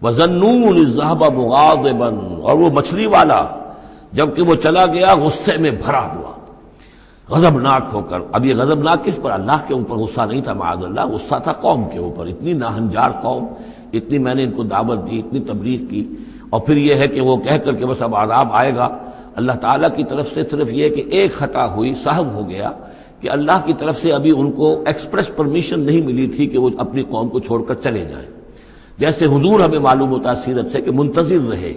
وَظَنُّونِ إِذْ ذَهَبَ مُغَاضِبًا، اور وہ مچھلی والا جبکہ وہ چلا گیا غصے میں بھرا ہوا، غضبناک ہو کر۔ اب یہ غضبناک کس پر؟ اللہ کے اوپر غصہ نہیں تھا معاذ اللہ، غصہ تھا قوم کے اوپر۔ اتنی ناہنجار قوم، اتنی میں نے ان کو دعوت دی، اتنی تبلیغ کی، اور پھر یہ ہے کہ وہ کہہ کر کے بس اب عذاب آئے گا۔ اللہ تعالیٰ کی طرف سے صرف یہ کہ ایک خطا ہوئی، سہو ہو گیا کہ اللہ کی طرف سے ابھی ان کو ایکسپریس پرمیشن نہیں ملی تھی کہ وہ اپنی قوم کو چھوڑ کر چلے جائیں۔ جیسے حضور ہمیں معلوم ہوتا ہے سیرت سے کہ منتظر رہے،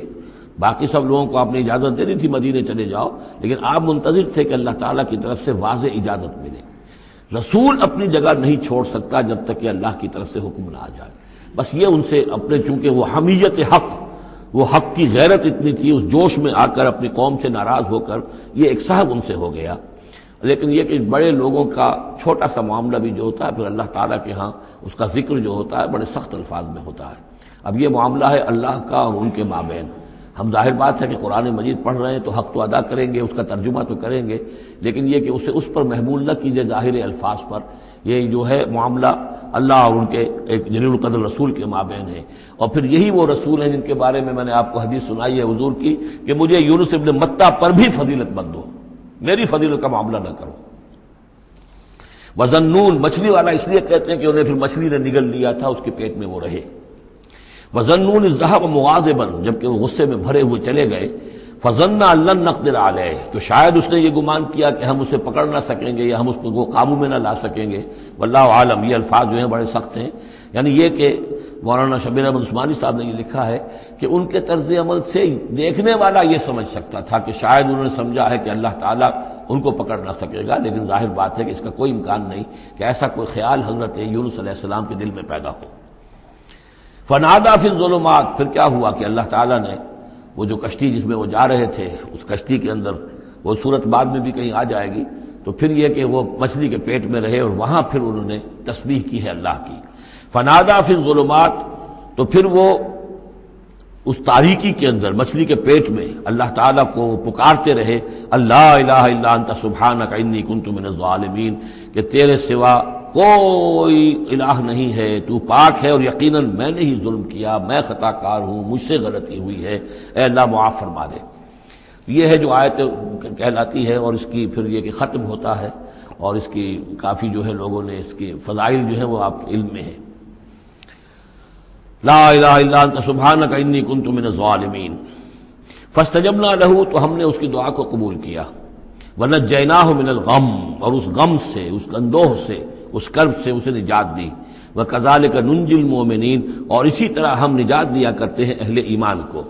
باقی سب لوگوں کو آپ نے اجازت دے دی تھی مدینے چلے جاؤ، لیکن آپ منتظر تھے کہ اللہ تعالیٰ کی طرف سے واضح اجازت ملے۔ رسول اپنی جگہ نہیں چھوڑ سکتا جب تک کہ اللہ کی طرف سے حکم نہ آ جائے۔ بس یہ ان سے اپنے، چونکہ وہ حمیت حق، وہ حق کی غیرت اتنی تھی، اس جوش میں آ کر اپنی قوم سے ناراض ہو کر یہ ایک سہو ان سے ہو گیا۔ لیکن یہ کہ بڑے لوگوں کا چھوٹا سا معاملہ بھی جو ہوتا ہے پھر اللہ تعالیٰ کے ہاں اس کا ذکر جو ہوتا ہے بڑے سخت الفاظ میں ہوتا ہے۔ اب یہ معاملہ ہے اللہ کا اور ان کے مابین۔ ہم ظاہر بات ہے کہ قرآن مجید پڑھ رہے ہیں تو حق تو ادا کریں گے، اس کا ترجمہ تو کریں گے، لیکن یہ کہ اسے اس پر محمول نہ کیجیے ظاہر الفاظ پر۔ یہ جو ہے معاملہ اللہ اور ان کے ایک جلیل القدر رسول کے مابین ہے، اور پھر یہی وہ رسول ہیں جن کے بارے میں نے آپ کو حدیث سنائی ہے حضور کی کہ مجھے یونس ابن متہ پر بھی فضیلت مت دو، میری فضیلت کا معاملہ نہ کرو۔ وَظَنُّونَ، مچھلی والا اس لیے کہتے ہیں کہ انہیں پھر مچھلی نے نگل لیا تھا، اس کے پیٹ میں وہ رہے۔ وَظَنُّونَ إِذْ ذَهَبَ مُغَاضِبًا، جبکہ وہ غصے میں بھرے ہوئے چلے گئے۔ فَظَنَّ أَن لَّن نَّقْدِرَ عَلَيْهِ، تو شاید اس نے یہ گمان کیا کہ ہم اسے پکڑ نہ سکیں گے یا ہم اس کو قابو میں نہ لا سکیں گے۔ واللہ عالم، یہ الفاظ جو ہیں بڑے سخت ہیں، یعنی یہ کہ مولانا شبیر احمد عثمانی صاحب نے یہ لکھا ہے کہ ان کے طرز عمل سے دیکھنے والا یہ سمجھ سکتا تھا کہ شاید انہوں نے سمجھا ہے کہ اللہ تعالیٰ ان کو پکڑ نہ سکے گا، لیکن ظاہر بات ہے کہ اس کا کوئی امکان نہیں کہ ایسا کوئی خیال حضرت یونس علیہ السلام کے دل میں پیدا ہو۔ فنادا فی الظلمات، پھر کیا ہوا کہ اللہ تعالیٰ نے وہ جو کشتی جس میں وہ جا رہے تھے، اس کشتی کے اندر وہ صورت بعد میں بھی کہیں آ جائے گی، تو پھر یہ کہ وہ مچھلی کے پیٹ میں رہے اور وہاں پھر انہوں نے تسبیح کی ہے اللہ کی۔ فنادا فی الظلمات، تو پھر وہ اس تاریکی کے اندر مچھلی کے پیٹ میں اللہ تعالیٰ کو پکارتے رہے، اللہ الہ الا انت سبحانک انی کنت من الظالمین، کہ تیرے سوا کوئی الہ نہیں ہے، تو پاک ہے اور یقیناً میں نے ہی ظلم کیا، میں خطا کار ہوں، مجھ سے غلطی ہوئی ہے، اے اللہ معاف فرما دے۔ یہ ہے جو آیت کہلاتی ہے، اور اس کی پھر یہ کہ ختم ہوتا ہے، اور اس کی کافی جو ہے لوگوں نے اس کے فضائل جو ہے وہ آپ کے علم میں ہے۔ لا الہ الا انت سبحانک انی کنت من الظالمین فاستجبنا لہ، تو ہم نے اس کی دعا کو قبول کیا۔ ونجیناہ من الغم، اور اس غم سے، اس اندوہ سے، اس کرب سے اسے نجات دی۔ وکذالک ننجی المؤمنین، اور اسی طرح ہم نجات دیا کرتے ہیں اہل ایمان کو۔